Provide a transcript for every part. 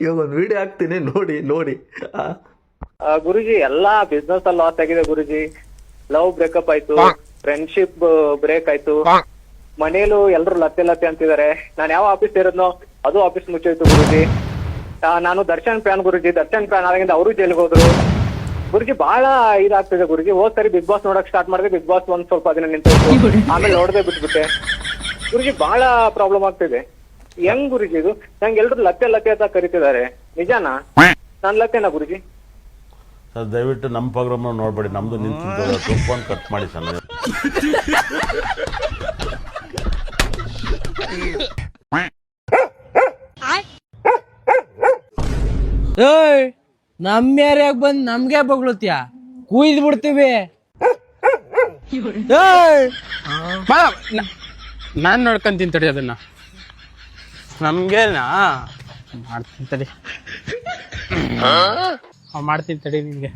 ಇವಾಗ ಒಂದು ವಿಡಿಯೋ ಹಾಕ್ತೀನಿ ನೋಡಿ ನೋಡಿ. ಗುರುಜಿ ಎಲ್ಲಾ ಬಿಸ್ನೆಸ್ ಅಲ್ಲಿ ಲಾಸ್ ಆಗಿದೆ ಗುರುಜಿ. ಲವ್ ಬ್ರೇಕಪ್ ಆಯ್ತು, ಫ್ರೆಂಡ್ಶಿಪ್ ಬ್ರೇಕ್ ಆಯ್ತು, ಮನೇಲೂ ಎಲ್ರು ಲತ್ತೆ ಲತ್ತೆ ಅಂತಿದ್ದಾರೆ. ನಾನು ಯಾವ ಆಫೀಸ್ ಸೇರಿದ್ನೋ ಅದು ಆಫೀಸ್ ಮುಚ್ಚೋಯ್ತು ಗುರುಜಿ. ನಾನು ದರ್ಶನ್ ಫ್ಯಾನ್ ಗುರುಜಿ. ದರ್ಶನ್ ಫ್ಯಾನ್ ಆಗಿಂದ ಅವರು ಜೈಲ್ಗೆ ಹೋದ್ರು ಗುರುಜಿ. ಬಹಳ ಇದಾಗ್ತಿದೆ ಗುರುಜಿ. ಹೋದ್ ಸರಿ ಬಿಗ್ ಬಾಸ್ ನೋಡಕ್ ಸ್ಟಾರ್ಟ್ ಮಾಡಿದ್ರೆ ಬಿಗ್ ಬಾಸ್ ಒಂದ್ ಸ್ವಲ್ಪ ದಿನ ನಿಂತೋಯ್ತು, ಆಮೇಲೆ ನೋಡದೆ ಬಿಟ್ಬಿಟ್ಟೆ ಗುರುಜಿ. ಬಹಳ ಪ್ರಾಬ್ಲಮ್ ಆಗ್ತಿದೆ. ಹೆಂಗ್ ಗುರುಜಿ ಇದು? ನಂಗೆ ಎಲ್ರು ಲತ್ತೆ ಲತ್ತೆ ಅಂತ ಕರಿತಿದ್ದಾರೆ, ನಿಜಾನಾ? ನಾನ್ ಲತ್ತೆನಾ ಗುರುಜಿ? ಸರ್ ದಯವಿಟ್ಟು ನಮ್ಮ ಪ್ರೋಗ್ರಾಮ್ ನೋಡ್ಬೇಡಿ, ನಮ್ದು ನಿಂತು ಫೋನ್ ಕಟ್ ಮಾಡಿ ಸರ್. ಏಯ್ ನಮ್ ಏರಿಯಾಗ ಬಂದ್ ನಮ್ಗೆ ಬಗ್ಲತ್ಯ, ಕುಯ್ದು ಬಿಡ್ತೀವಿ. ನಾನ್ ನೋಡ್ಕೊಂತೀನಿ ತಡಿ ಅದನ್ನ. ನಮ್ಗೇನಾ ಮಾಡ್ತೀನಿ ತಡಿ, ಮಾಡ್ತೀನಿ ತಡಿ ನಿನ್ಗೆ.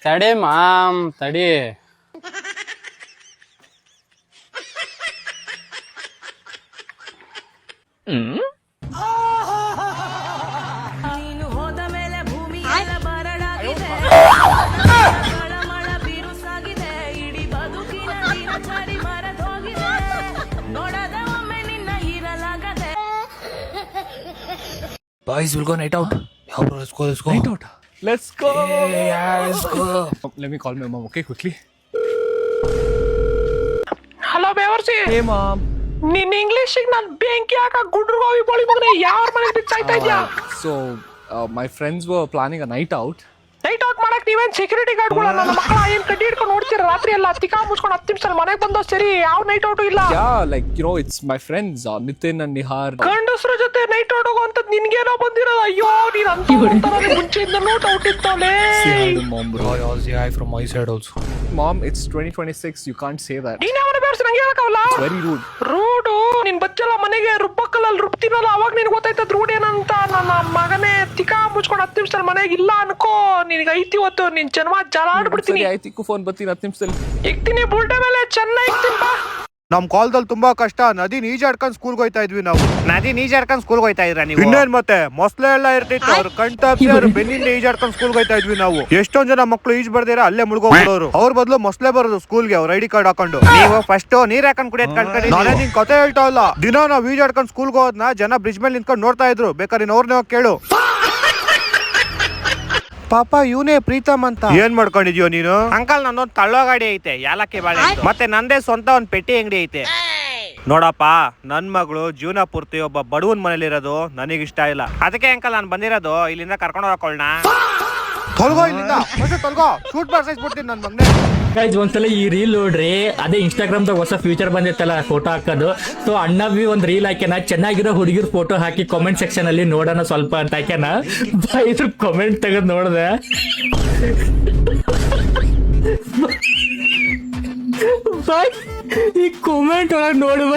ತಡಿ ಮಾಮ್ ತಡಿ. Boys, we'll go night out. Yeah, bro, let's go. Night out. Let's go. Yeah, let's go. Let me call my mom, okay, quickly. Hello ಬೇವರ್ಸಿ. Hey, mom. ನಿನ್ ಇಂಗ್ಲಿಷಿಗೆ ನಾನು ಬೆಂಕಿ ಹಾಕ ಗುಡ್ರುಗೋವಿ ಬೋಳಿ ಮಗನೇ ಯಾವ ಮನೆಗೆ ಬಿಟ್ಟು ಸಾಯ್ತಾ ಇದ್ಯಾ? So, my friends were planning a night out. Night out ಮಾಡಕ್ ನೀವೇನ್ ಸೆಕ್ಯೂರಿಟಿ ಗಾರ್ಡ್ಗಳ? ನನ್ನ ಮಕ್ಕಳ ಏನ್ ಕಡ್ಡಿ ಹಿಡ್ಕೊಂಡು ನೋಡ್ತೀರ ರಾತ್ರಿ ಎಲ್ಲ ತಿಕಾ ಮುಚ್ಕೊಂಡು 10 ನಿಮಿಷ ಮನೆಗೆ ಬಂದೋ ಸರಿ. ಯಾವ ನೈಟ್ ಔಟು ಇಲ್ಲ. Yeah, like, you know, it's my friends, Nitin and Nihar. ಗಂಡಸ್ರ ಜೊತೆ ನೈಟ್ ಔಟ್ ಹೋಗುವಂತದ್ ನಿನ್ಗೇನೋ ಬಂದಿರೋದು. ಅಯ್ಯೋ ನೀನ್ ಅಂತ ಮುಂಚೆಯಿಂದ ನೋಟ್ ಔಟ್ ಇತ್ತವಲೇ. Say hi to mom, bro. I'll say hi from my side also. Mom, it's 2026. You can't say that. ನೀನ್ ಅವನ ಬೇರ್ಸಿ ನಂಗೆ ಹೇಳಕ್ಕಾಗಲ್ಲ. Very rude. ರೂಡು ನಿನ್ ಬಚ್ಚಲ ಮನೆಗೆ ರುಬ್ಬಕ್ಕಲ್ಲಲ್ಲಿ ರುಬ್ತೀನಲ್ಲ ಅವಾಗ ನಿನ್ಗೆ ಗೊತ್ತಾಯ್ತದ ರೂಡ್ ಏನಂತ. ನನ್ನ ಮಗನೇ ತಿಕಾ ಮುಚ್ಕೊಂಡು 10 ನಿಮಿಷ ಮನೆಗೆ ಇಲ್ಲ ಅನ್ಕೋ, ನಿನ್ಗೆ ಐತಿ ಇವತ್ತು ನಿನ್ ಜನ್ಮ ಜಲ ಆಡ್ಬಿಡ್ತೀನಿ. ಆಯ್ತು ಫೋನ್ ಬರ್ತೀನಿ 10 ನಿಮಿಷದಲ್ಲಿ. ಇಕ್ತೀನಿ ಬುಲ್ಟೆ ಮೇಲೆ ಚೆನ್ನಾಗಿ ಇಕ್ತೀನಿ ಬಾ. ನಮ್ ಕಾಲದಲ್ಲಿ ತುಂಬಾ ಕಷ್ಟ. ನದಿ ನೀಜಾಡ್ಕೊಂಡ್ ಸ್ಕೂಲ್ಗೆ ಹೋಯ್ತಾ ಇದ್ವಿ ನಾವು. ನದಿ ನೀಜಾಡ್ಕೊಂಡ್ ಸ್ಕೂಲ್ಗೆ ಹೋಯ್ತಾ ಇದ್ರ ನೀವು? ಇನ್ನೇನ್ ಮತ್ತೆ ಮೊಸಳೆ ಎಲ್ಲ ಇರ್ತಿತ್ತು, ಅವ್ರ ಕಣ್ ತಪ್ಸಿ ಅವ್ರ ಬೆನ್ನಿಂದ ಈಜಾಡ್ಕೊಂಡ್ ಸ್ಕೂಲ್ಗೆ ಹೋಯ್ತಾ ಇದ್ವಿ ನಾವು. ಎಷ್ಟೊಂದ್ ಜನ ಮಕ್ಳು ಈಜ್ ಬರ್ದಿರ ಅಲ್ಲೇ ಮುಳುಗೋಗ್ಬಿಡೋರು. ಅವ್ರ ಬದಲು ಮೊಸಳೆ ಬರೋದು ಸ್ಕೂಲ್ಗೆ, ಅವ್ರ ಐಡಿ ಕಾರ್ಡ್ ಹಾಕೊಂಡು. ನೀವು ಫಸ್ಟ್ ನೀರ್ ಹಾಕೊಂಡ್ ಕುಡಿಯೋದ್ ಕಲ್ತ್ಕೊಂಡಿ. ನಾನೇ ನಿನ್ ಕತೆ ಹೇಳ್ತಾ ಇಲ್ಲ. ದಿನ ನಾವ್ ಈಜಾಡ್ಕೊಂಡ್ ಸ್ಕೂಲ್ಗೆ ಹೋದ್ನ ಜನ ಬ್ರಿಡ್ಜ್ ಮೇಲೆ ನಿಂತ್ಕೊಂಡು ನೋಡ್ತಾ ಇದ್ರು. ಬೇಕಾದ್ರೆ ನೀನ್ ಅವ್ರನ್ನೇ ಕೇಳು. ಪಾಪ ಇವನೇ ಪ್ರೀತಮ್ ಅಂತ. ಏನ್ ಮಾಡ್ಕೊಂಡಿದ್ಯೋ ನೀನು? ಅಂಕಲ್ ನಂದೊಂದ್ ತಳ್ಳೋ ಗಾಡಿ ಐತೆ, ಯಾಲಕ್ಕಿ ಬಾಳೆ, ಮತ್ತೆ ನಂದೇ ಸ್ವಂತ ಒಂದ್ ಪೆಟ್ಟಿ ಅಂಗಡಿ ಐತೆ. ನೋಡಪ್ಪ, ನನ್ ಮಗಳು ಜೀವನ ಪೂರ್ತಿ ಒಬ್ಬ ಬಡವನ್ ಮನೇಲಿರೋದು ನನಗಿಷ್ಟ ಇಲ್ಲ. ಅದಕ್ಕೆ ಅಂಕಲ್ ನಾನ್ ಬಂದಿರೋದು ಇಲ್ಲಿಂದ ಕರ್ಕೊಂಡು ಹೋಗೋಣ. ತೊಲ್ಗೋ ಇಲ್ಲಿಂದ, ತೊಲ್ಗೋ. ಶೂಟ್ ಮಾಡ್ಸೈಸ್ಬಿಡ್ತೀನಿ ನನ್ ಮಗನೇ. ಗೈಸ್ ಒಂದ್ಸಲ ಈ ರೀಲ್ ನೋಡ್ರಿ. ಅದೇ ಇನ್ಸ್ಟಾಗ್ರಾಮ್ ದಾಗ ಹೊಸ ಫ್ಯೂಚರ್ ಬಂದಿತ್ತಲ್ಲ ಫೋಟೋ ಹಾಕೋದು. ಸೊ ಅಣ್ಣ ಬಿ ಒಂದ್ ರೀಲ್ ಹಾಕ್ಯಾನ, ಚೆನ್ನಾಗಿರೋ ಹುಡುಗಿರ್ ಫೋಟೋ ಹಾಕಿ ಕಾಮೆಂಟ್ ಸೆಕ್ಷನ್ ಅಲ್ಲಿ ನೋಡೋಣ ಸ್ವಲ್ಪ ಅಂತ ಹಾಕ್ಯಾನ. ಇದ್ರ ಕಾಮೆಂಟ್ ತೆಗೆದ್ ನೋಡ್ದೆ, ಈ ಕಾಮೆಂಟ್ ಒಳಗೆ ನೋಡಿ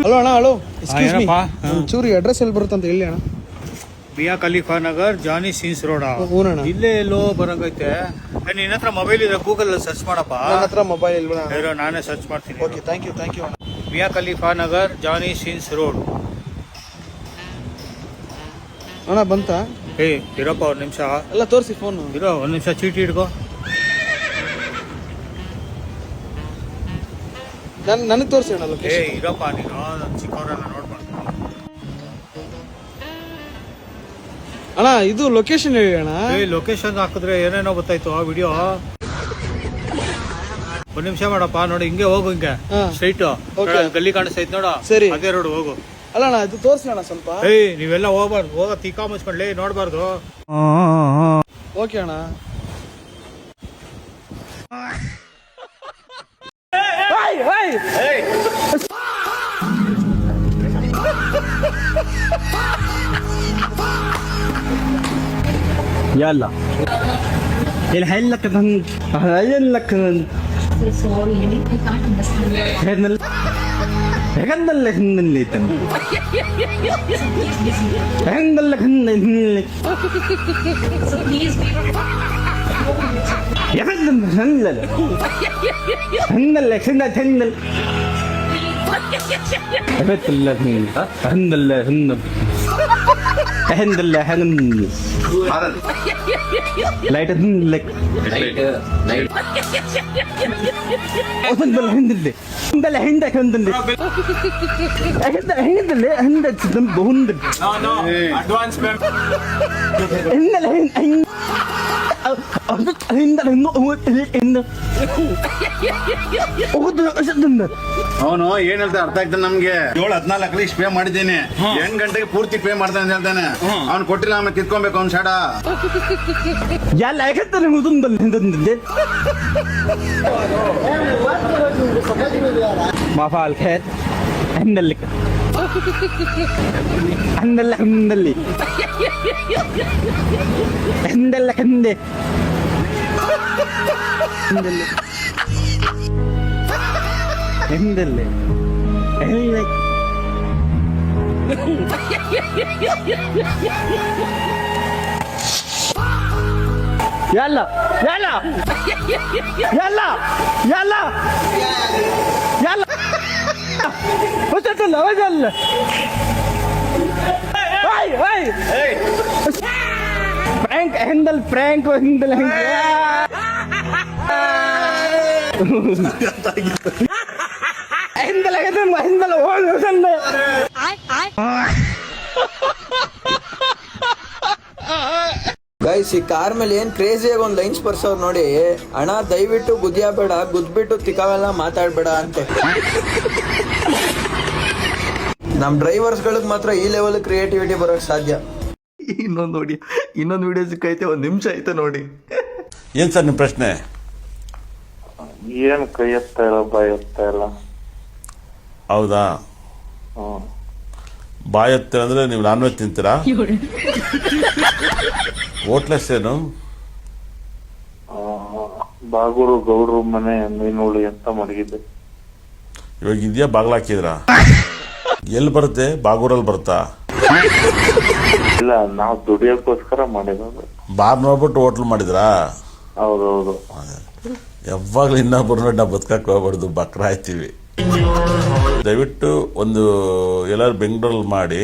ಹಲೋ ಅಣ್ಣ, ಹಲೋ, ಚೂರಿ ಅಡ್ರೆಸ್ ಎಲ್ಲಿ ಬರುತ್ತೆ ಅಂತ ಹೇಳಿ ಅಣ್ಣ. Mia Khalifa Nagar, Johnny Sins road. ಇಲ್ಲೇ ಎಲ್ಲೋ ಬರಂಗೈತೆ. ನಿನ್ನ ಹತ್ರ ಮೊಬೈಲ್ ಇದೆ, ಗೂಗಲ್ ಅಲ್ಲಿ ಸರ್ಚ್ ಮಾಡಪ್ಪ. ನನ್ನ ಹತ್ರ ಮೊಬೈಲ್ ಇಲ್ವಾ? ನಾನೇ ಸರ್ಚ್ ಮಾಡ್ತೀನಿ. ಓಕೆ, ಥ್ಯಾಂಕ್ ಯು ಅಣ್ಣ. Mia Khalifa Nagar, Johnny Sins road. ಅಣ್ಣ ಬಂತಾ? ಇರಪ್ಪ ಒಂದ್ ನಿಮಿಷ. ಎಲ್ಲ ತೋರಿಸಿ ಫೋನ್ ಇರೋ ಒಂದ್ ನಿಮಿಷ, ಚೀಟಿ ಹಿಡ್ಕೋ. ನನಗೆ ತೋರಿಸಿ ಅಣ್ಣ ಲೊಕೇಶನ್. ಇರಪ್ಪ, ನೀನು ಚಿಕ್ಕವರೆಲ್ಲ ನೋಡ್ಬಾರ್ದು. ಅಣ್ಣ ಇದು ಲೊಕೇಶನ್ ಹೇಳಿ ಅಣ್ಣ. ಲೊಕೇಶನ್ ಹಾಕಿದ್ರೆ ಏನೇನೋ ಗೊತ್ತಾಯ್ತು ಆ ವಿಡಿಯೋ. ಒಂದ್ ನಿಮಿಷ ಮಾಡಪ್ಪ, ನೋಡಿ ಹಿಂಗೆ ಹೋಗು, ಹಿಂಗೆ ಸ್ಟ್ರೈಟ್ ಗಲ್ಲಿ ಕಾಣಿಸ್ತೈತ್ ನೋಡು. ಸರಿ, ಅದೇ ರೋಡ್ ಹೋಗು. ಅಲ್ಲ ಅಣ್ಣ ಇದು ತೋರಿಸಿ ಅಣ್ಣ ಸ್ವಲ್ಪ. ನೀವೆಲ್ಲ ಹೋಗ್ಬಾರ್ದು, ಹೋಗ ತೀಕಾ ಮುಚ್ಕೊಂಡ್ಲಿ ನೋಡ್ಬಾರ್ದು. ಓಕೆ ಅಣ್ಣ. يلا الحين لك الحين لك ಹೆಗಂದಲ್ಲ ಹಿಂದಲ್ಲಿ ಹೆಗಂದಲ್ಲ ಹಿಂದಲ್ಲಿ ಹೆಗಂದಲ್ಲ ಹಿಂದಲ್ಲ ಹಿಂದಲ್ಲ ಹಿಂದಲ್ಲ ಹೆಗತ್ತಲ್ಲ ಹಿಂದಲ್ಲ ಹಿಂದ ಹೆಂದಲ್ಲ ಹೆಂದ ಲೈಟ್ ಲೈಕ್ ಹಿಂದಿದ್ದೆ ಹಿಂದಲ್ಲ ಹಿಂದೆ ಹಿಂದಲ್ಲಿ ಹಿಂದಲ್ಲೇ ಹಿಂದೆ ಬಹುಂದ ಹಿಂದಲ್ಲ ಅವನು ಏನ್ ಹೇಳ್ತಾ ಅರ್ಥ ಆಗ್ತಾನೆ ನಮ್ಗೆ 7-14 ಇಷ್ಟು ಪೇ ಮಾಡಿದ್ದೀನಿ 8 ಗಂಟೆಗೆ ಪೂರ್ತಿ ಪೇ ಮಾಡ್ತಾನೆ ಅಂತ ಹೇಳ್ತಾನೆ. ಅವ್ನು ಕೊಟ್ಟಿಲ್ಲ ಆಮೇಲೆ ಕಿತ್ಕೊಬೇಕು ಅವ್ನು ಶಾಡ ಎಲ್ಲ ಯಾಕಂತಾನೆ ಮುದುಂದಲ್ಲಿ ಹಿಂದೆ ಮಾಫಾಲ್ ಖೇತ್ ಹಿಂದಲ್ಲಿ ಹಿಂದಲ್ಲ ಹಿಂದಲ್ಲಿ ಹಿಂದಲ್ಲ ಹಿಂದೆ ಹಿಂದಲ್ಲೇ ಹಿಂದೆ يلا يلا يلا يلا يلا وصلت له وصل هاي هاي فرانك هندل فرانك وهندل هندل هندل وصل ಗೈಸ್ ಈ ಕಾರ್ ಮೇಲೆ ಏನ್ ಕ್ರೇಜಿಯಾಗಿ ಒಂದ್ ಲೈನ್ಸ್ ಬರ್ಸವ್ರು ನೋಡಿ, ಅಣ್ಣ ದಯವಿಟ್ಟು ಗುದ್ಯಾಬೇಡ, ಗುದ್ಬಿಟ್ಟು ತಿಕ್ಕಾವೆಲ್ಲ ಮಾತಾಡ್ಬೇಡ ಅಂತೆ. ನಮ್ ಡ್ರೈವರ್ಸ್ ಗಳಿಗೆ ಮಾತ್ರ ಈ ಲೆವೆಲ್ ಕ್ರಿಯೇಟಿವಿಟಿ ಬರೋಕ್ ಸಾಧ್ಯ. ಇನ್ನೊಂದು ನೋಡಿ, ಇನ್ನೊಂದು ವಿಡಿಯೋ ಸಿಕ್ಕೈತೆ, 1 ನಿಮಿಷ ಐತೆ ನೋಡಿ. ಏನ್ ಸರ್ ನಿಮ್ ಪ್ರಶ್ನೆ? ಏನ್ ಕೈ ಎತ್ತಾ ಇಲ್ಲ ಬಾಯ್ ಎತ್ತಾ ಇಲ್ಲ. ಹೌದಾ, ಬಾಯ್ ಎತ್ತ ಅಂದ್ರೆ ನೀವು ನಾನ್ ವೆಜ್ ತಿಂತೀರಾ? ಹೋಟ್ಲೆಸ್ ಏನು? ಬಾಗೂರು ಗೌಡ್ರು ಮನೆ ಮೀನುಳಿ ಅಂತ ಮಡಗಿದ್ದೆ. ಇವಾಗ ಇದೆಯಾ ಬಾಗ್ಲಾಕಿದ್ರ? ಎಲ್ಲಿ ಬರುತ್ತೆ? ಬಾಗೂರಲ್ಲಿ ಬರುತ್ತಾ? ಇಲ್ಲ, ನಾವು ದುಡಿಯೋಕ್ಕೋಸ್ಕರ ಮಾಡಿರೋದು. ಬಾರ್ ನೋಡ್ಬಿಟ್ಟು ಹೋಟ್ಲ್ ಮಾಡಿದ್ರಾ? ಹೌದೌದು. ಯಾವಾಗ್ಲೂ ಇನ್ನೊಬ್ಬರನ್ನ ನಾವು ಬದುಕಕ್ಕೆ ಹೋಗ್ಬಾರ್ದು, ಬಕ್ರ ಆಯ್ತೀವಿ. ದಯವಿಟ್ಟು ಒಂದು ಎಲ್ಲಾರು ಬೆಂಗಳೂರಲ್ಲಿ ಮಾಡಿ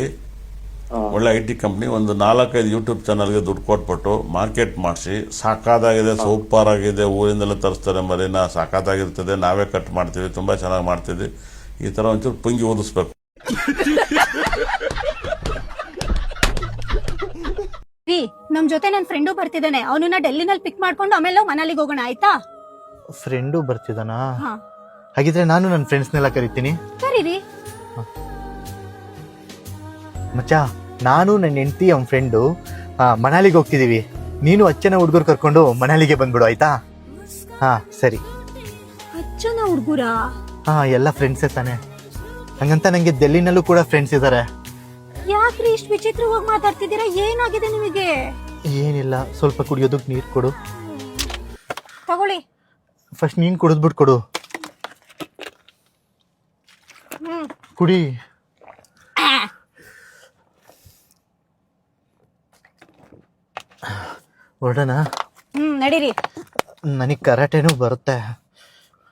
ಒಳ್ಳೆ IT ಕಂಪ್ನಿ, ಒಂದು 4-5 ಯೂಟ್ಯೂಬ್ ಚಾನಲ್ಗೆ ದುಡ್ಡು ಕೊಟ್ಬಿಟ್ಟು ಮಾರ್ಕೆಟ್ ಮಾಡಿಸಿ, ಸಾಕಾದಾಗಿದೆ, ಸೂಪರ್ ಆಗಿದೆ, ಊರಿಂದೆಲ್ಲ ತರಿಸ್ತಾರೆ ಮರಿನ, ಸಾಕಾಗಿರ್ತದೆ, ನಾವೇ ಕಟ್ ಮಾಡ್ತೀವಿ, ತುಂಬಾ ಚೆನ್ನಾಗಿ ಮಾಡ್ತಿದ್ವಿ. ಈ ತರ ಒಂಚೂರು ಪುಂಗಿ ಓದಿಸ್ಬೇಕು. ನಮ್ ಜೊತೆ ನನ್ ಫ್ರೆಂಡು ಬರ್ತಿದ್ದಾನೆ, ಅವನನ್ನ ಡೆಲ್ಲಿನಲ್ಲಿ ಪಿಕ್ ಮಾಡ್ಕೊಂಡು ಆಮೇಲೆ ನಾವು ಮನಾಲಿಗೆ ಹೋಗೋಣ, ಆಯ್ತಾ? ಫ್ರೆಂಡು ಬರ್ತಿದ್ದಾನಾ? ಹಾಗಿದ್ರೆ ನಾನು ನನ್ನ ಫ್ರೆಂಡ್ಸ್ನೆಲ್ಲ ಕರಿತೀನಿ. ಕರೀರಿ ಮಚ್ಚಾ, ನಾನು ನನ್ನ ಹೆಂಡತಿ ಅವ್ನ ಫ್ರೆಂಡು ಮನಾಲಿಗೆ ಹೋಗ್ತಿದೀವಿ. ನೀನು ಅಚ್ಚನ ಹುಡುಗರು ಕರ್ಕೊಂಡು ಮನಾಲಿಗೆ ಬಂದ್ಬಿಡು, ಆಯ್ತಾ? ಹಾ ಸರಿ. ಅಚ್ಚನ ಹುಡುಗರ? ಹಾ, ಎಲ್ಲ ಫ್ರೆಂಡ್ಸೇ ತಾನೆ. ಹಂಗಂತ ನಂಗೆ ಡೆಲ್ಲಿನಲ್ಲೂ ಕೂಡ ಫ್ರೆಂಡ್ಸ್ ಇದ್ದಾರೆ. ಯಾಕ್ರಿ ಇಷ್ಟು ವಿಚಿತ್ರವಾಗಿ ಮಾತಾಡ್ತಿದ್ದೀರಾ? ಏನಾಗಿದೆ ನಿಮಗೆ? ಏನಿಲ್ಲ, ಸ್ವಲ್ಪ ಕುಡಿಯೋದಕ್ಕೆ ನೀರು ಕೊಡು. ತಗೊಳ್ಳಿ. ಫಸ್ಟ್ ನೀನು ಕುಡಿದ್ಬಿಟ್ಟು ಕೊಡು. ಕುಡಿ. ಹೊರಡೋಣ? ನಡೀರಿ. ನನಗೆ ಕರಾಟೆನೂ ಬರುತ್ತೆ.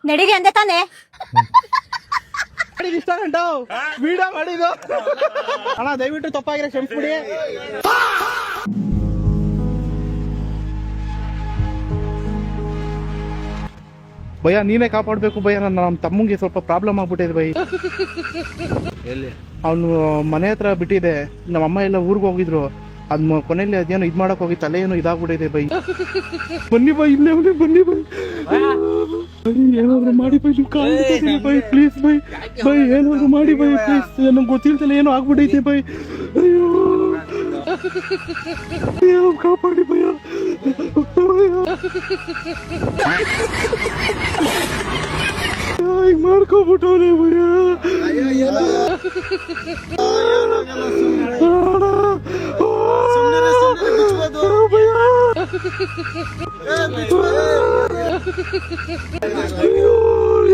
ನಡೀರಿ ಅಂದೆ ತಾನೆ. ವಿಡಿಯೋ ಮಾಡಿದ್ದು ಅಣ್ಣ, ದಯವಿಟ್ಟು ತಪ್ಪಾಗಿರೋ ಕ್ಷಮಿಸ್ಬಿಡಿ. ಭಯ್ಯ ನೀನೇ ಕಾಪಾಡ್ಬೇಕು ಭಯ್ಯ, ನಮ್ಮ ತಮ್ಮಂಗೆ ಸ್ವಲ್ಪ ಪ್ರಾಬ್ಲಮ್ ಆಗ್ಬಿಟ್ಟಿದೆ ಭಯ್. ಅವನು ಮನೆ ಹತ್ರ ಬಿಟ್ಟಿದೆ, ನಮ್ಮ ಅಮ್ಮ ಎಲ್ಲ ಊರಿಗೆ ಹೋಗಿದ್ರು, ಅದ್ ಕೊನೆಯಲ್ಲಿ ಅದೇನೋ ಇದ್ ಮಾಡಕ್ ಹೋಗಿ ತಲೆ ಏನೋ ಇದಾಗ್ಬಿಟ್ಟಿದೆ ಬೈ. ಬನ್ನಿ ಬೈ, ಇಲ್ಲೇ ಬನ್ನಿ ಬೈ, ಏನಾದ್ರು ಮಾಡಿ by, by please by, by ಏನಾದ್ರು ಮಾಡಿ ಬೈ ಪ್ಲೀಸ್, ನಂಗೆ ಗೊತ್ತಿಲ್ದಲ್ಲ ಏನೋ ಆಗ್ಬಿಟ್ಟೈತೆ ಬೈ. ಅಯ್ಯೋ ಕಾಪಾಡಿ ಭಯ. ಈಗ ಮಾಡ್ಕೊಬಿಟ್ಟವನೇ ಭಯ.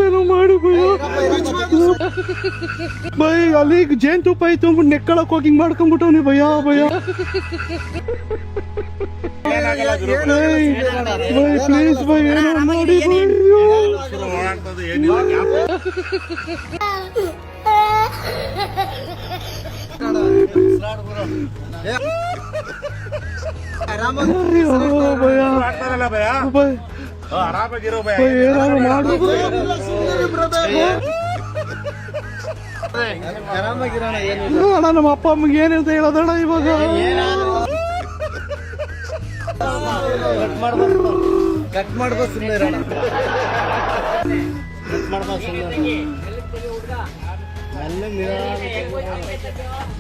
ಏನೋ ಮಾಡಿ ಭಯ ಅಲ್ಲಿ ಜೇನ್ ತುಪ್ಪ ಐತು ಅಂದ್ಬಿಟ್ಟು ನೆಕ್ಕಳಕ್ ಹೋಗಿ ಹಿಂಗ್ ಮಾಡ್ಕೊಂಡ್ಬಿಟ್ಟವ್ನಿ ಭಯ ಭಯ ಪ್ಲೀಸ್ ಭಯ ಏನೋ ಮಾಡಿ ಆರಾಮಾಗಿರೋ ಏನಾದ್ರು ಮಾಡು ಅಣ್ಣ ನಮ್ಮ ಅಪ್ಪ ಅಮ್ಮಗೆ ಏನಂತ ಹೇಳೋದಣ್ಣ ಇವಾಗ ಕಟ್ ಮಾಡ್ಬೋದು ಸುಮ್ಮನೆ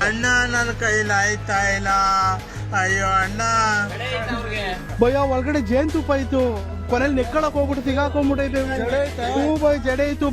ಅಣ್ಣ ನನ್ನ ಕೈಲಿ ಆಯ್ತಾ ಇಲ್ಲ ಅಯ್ಯೋ ಅಣ್ಣ ಭಯ ಒಳಗಡೆ ಜೇನ್ ತುಪ್ಪ ಇತ್ತು ಕೊನೆಯಲ್ಲಿ ನೆಕ್ಕಳಕ್ ಹೋಗ್ಬಿಟ್ಟು ಸಿಗಾಕೊಂಡ್ಬಿಟ್ಟೈತೆ ಜಡೆ ಇತ್ತು